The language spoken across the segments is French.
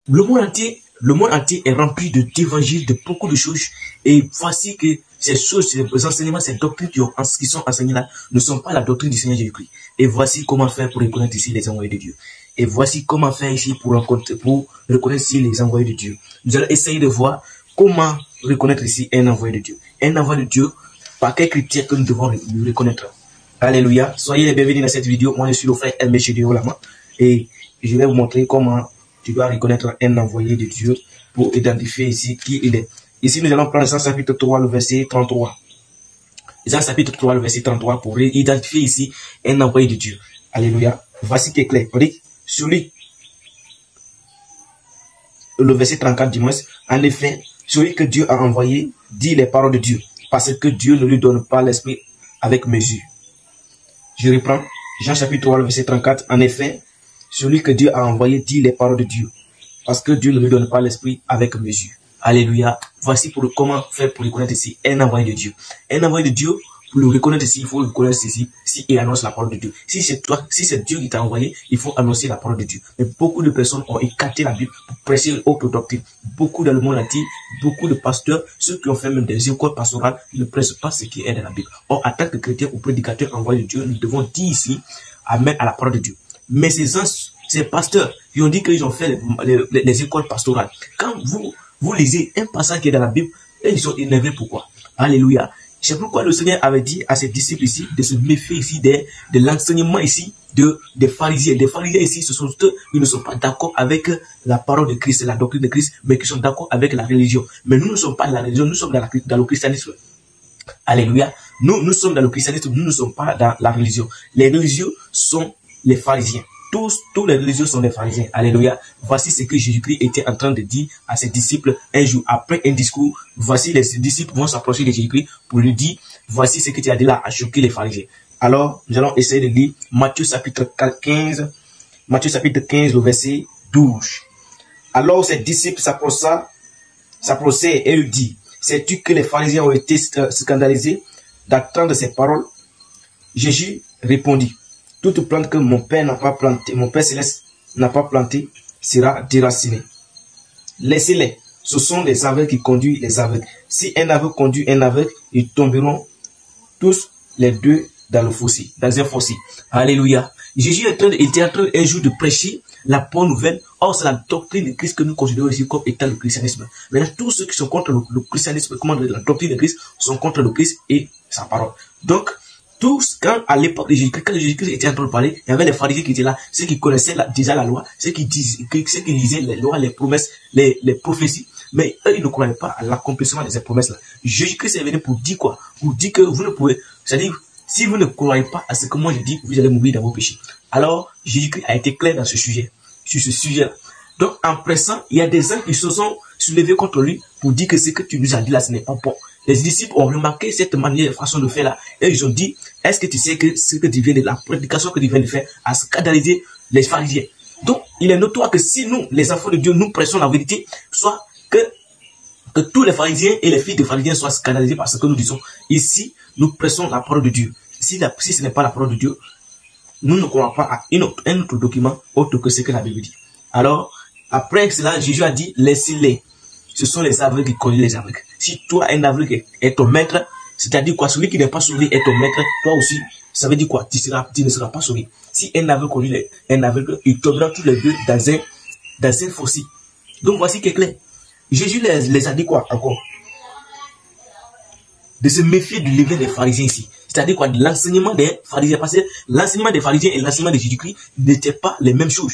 Le monde entier est rempli d'évangiles, de beaucoup de choses. Et voici que ces choses, ces enseignements, ces doctrines qui sont enseignées là, ne sont pas la doctrine du Seigneur Jésus-Christ. Et voici comment faire pour reconnaître ici les envoyés de Dieu. Et voici comment faire ici pour reconnaître ici les envoyés de Dieu. Nous allons essayer de voir comment reconnaître ici un envoyé de Dieu. Un envoyé de Dieu, par quel critère que nous devons le reconnaître. Alléluia. Soyez les bienvenus dans cette vidéo. Moi, je suis le frère M. Lama. Et je vais vous montrer comment tu dois reconnaître un envoyé de Dieu pour identifier ici qui il est. Ici, nous allons prendre Jean chapitre 3, le verset 33. Jean chapitre 3, le verset 33 pour identifier ici un envoyé de Dieu. Alléluia. Voici qui est clair. On dit, celui, le verset 34 du moins, en effet, celui que Dieu a envoyé dit les paroles de Dieu, parce que Dieu ne lui donne pas l'esprit avec mesure. Je reprends, Jean chapitre 3, le verset 34, en effet, celui que Dieu a envoyé dit les paroles de Dieu, parce que Dieu ne lui donne pas l'esprit avec mesure. Alléluia. Voici comment faire pour reconnaître ici un envoyé de Dieu. Un envoyé de Dieu, pour le reconnaître ici, il faut le reconnaître ici, s'il annonce la parole de Dieu. Si c'est toi, si c'est Dieu qui t'a envoyé, il faut annoncer la parole de Dieu. Mais beaucoup de personnes ont écarté la Bible pour prêcher une autre doctrine. Beaucoup dans le monde entier, beaucoup de pasteurs, ceux qui ont fait même des écoles pastorales, ne prêchent pas ce qui est dans la Bible. Or, en tant que chrétien ou prédicateur envoyé de Dieu, nous devons dire ici, amen à la parole de Dieu. Mais ces pasteurs, ils ont dit qu'ils ont fait les écoles pastorales. Quand vous lisez un passage qui est dans la Bible, et ils sont énervés. Pourquoi? Alléluia. C'est pourquoi le Seigneur avait dit à ses disciples ici de se méfier ici de l'enseignement ici des pharisiens. Des pharisiens ici, ce sont ceux qui ne sont pas d'accord avec la parole de Christ, la doctrine de Christ, mais qui sont d'accord avec la religion. Mais nous ne sommes pas dans la religion, nous sommes dans le christianisme. Alléluia. Nous sommes dans le christianisme, nous ne sommes pas dans la religion. Les religieux sont les pharisiens. Tous les religieux sont des pharisiens. Alléluia. Voici ce que Jésus-Christ était en train de dire à ses disciples un jour. Après un discours, voici les disciples vont s'approcher de Jésus-Christ pour lui dire, voici ce que tu as dit là à choquer les pharisiens. Alors, nous allons essayer de lire Matthieu chapitre 15, le verset 12. Alors, ses disciples s'approchaient et lui dit, sais-tu que les pharisiens ont été scandalisés d'attendre ces paroles? Jésus répondit, toute plante que mon Père n'a pas plantée, mon Père Céleste n'a pas plantée, sera déracinée. Laissez-les. Ce sont les aveugles qui conduisent les aveugles. Si un aveugle conduit un aveugle, ils tomberont tous les deux dans un fossé. Alléluia. Jésus était en train un jour de prêcher la bonne nouvelle. Or, c'est la doctrine de Christ que nous considérons ici comme étant le christianisme. Maintenant, tous ceux qui sont contre le christianisme, comment dire, la doctrine de Christ, sont contre le Christ et sa parole. Donc, tous, à l'époque de Jésus-Christ, quand Jésus-Christ était en train de parler, il y avait les pharisiens qui étaient là, ceux qui connaissaient déjà la loi, ceux qui lisaient les lois, les promesses, les prophéties, mais eux, ils ne croyaient pas à l'accomplissement de ces promesses-là. Jésus-Christ est venu pour dire quoi? Pour dire que vous ne pouvez, c'est-à-dire, si vous ne croyez pas à ce que moi je dis, vous allez mourir dans vos péchés. Alors, Jésus-Christ a été clair dans ce sujet, sur ce sujet-là. Donc, en pressant, il y a des gens qui se sont soulevés contre lui pour dire que ce que tu nous as dit là, ce n'est pas bon. Les disciples ont remarqué cette manière, façon de faire là, et ils ont dit, est-ce que tu sais que ce que tu viens de la prédication que tu viens de faire a scandalisé les pharisiens? Donc, il est notoire que si nous, les enfants de Dieu, nous prêchons la vérité, soit que tous les pharisiens et les filles des pharisiens soient scandalisés par ce que nous disons. Ici, nous prêchons la parole de Dieu. Si ce n'est pas la parole de Dieu, nous ne croyons pas à un autre document autre que ce que la Bible dit. Alors, après cela, Jésus a dit, laissez-les. Ce sont les aveugles qui conduisent les aveugles. Si toi, un aveugle est ton maître, c'est-à-dire quoi? Celui qui n'est pas sauvé est ton maître, toi aussi, ça veut dire quoi? Tu ne seras pas sauvé. Si un aveugle conduit un aveugle, ils tomberont tous les deux dans un fossé. Donc voici qui est clair. Jésus les a dit quoi encore? De se méfier du levain des pharisiens ici. C'est-à-dire quoi? De l'enseignement des pharisiens. Parce que l'enseignement des pharisiens et l'enseignement de Jésus-Christ n'étaient pas les mêmes choses.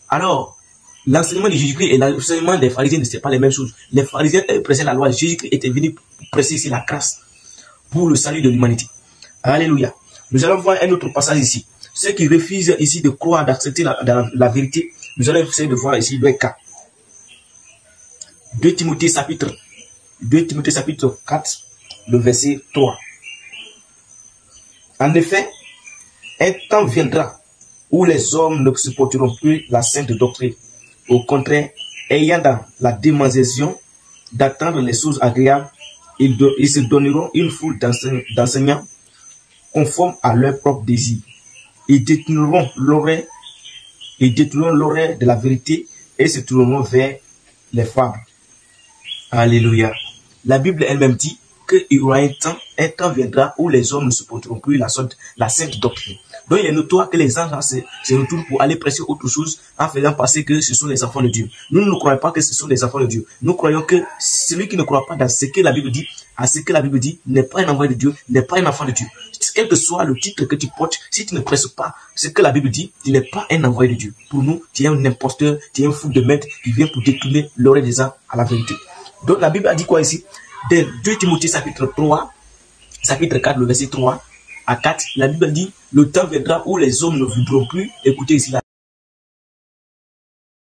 Alors, l'enseignement de Jésus-Christ et l'enseignement des pharisiens ne sont pas les mêmes choses. Les pharisiens prêchaient la loi. Jésus-Christ était venu prêcher ici la grâce pour le salut de l'humanité. Alléluia. Nous allons voir un autre passage ici. Ceux qui refusent ici de croire, d'accepter la vérité, nous allons essayer de voir ici deux cas. 2 Timothée chapitre 4, le verset 3. En effet, un temps viendra où les hommes ne supporteront plus la sainte doctrine. Au contraire, ayant dans la démanciation d'attendre les choses agréables, ils se donneront une foule d'enseignants conformes à leur propre désir. Ils détourneront l'oreille de la vérité et se tourneront vers les femmes. Alléluia. La Bible elle-même dit qu'il y aura un temps viendra où les hommes ne supporteront plus la sainte doctrine. Donc il est notoire que les gens se retournent pour aller prêcher autre chose en faisant passer que ce sont les enfants de Dieu. Nous ne croyons pas que ce sont les enfants de Dieu. Nous croyons que celui qui ne croit pas dans ce que la Bible dit, à ce que la Bible dit, n'est pas un envoyé de Dieu, n'est pas un enfant de Dieu. Quel que soit le titre que tu portes, si tu ne prêches pas ce que la Bible dit, tu n'es pas un envoyé de Dieu. Pour nous, tu es un imposteur, tu es un fou de maître qui vient pour détourner l'oreille des gens à la vérité. Donc la Bible a dit quoi ici? Dans 2 Timothée chapitre 3, chapitre 4, le verset 3 à 4, la Bible dit, le temps viendra où les hommes ne voudront plus, écoutez ici,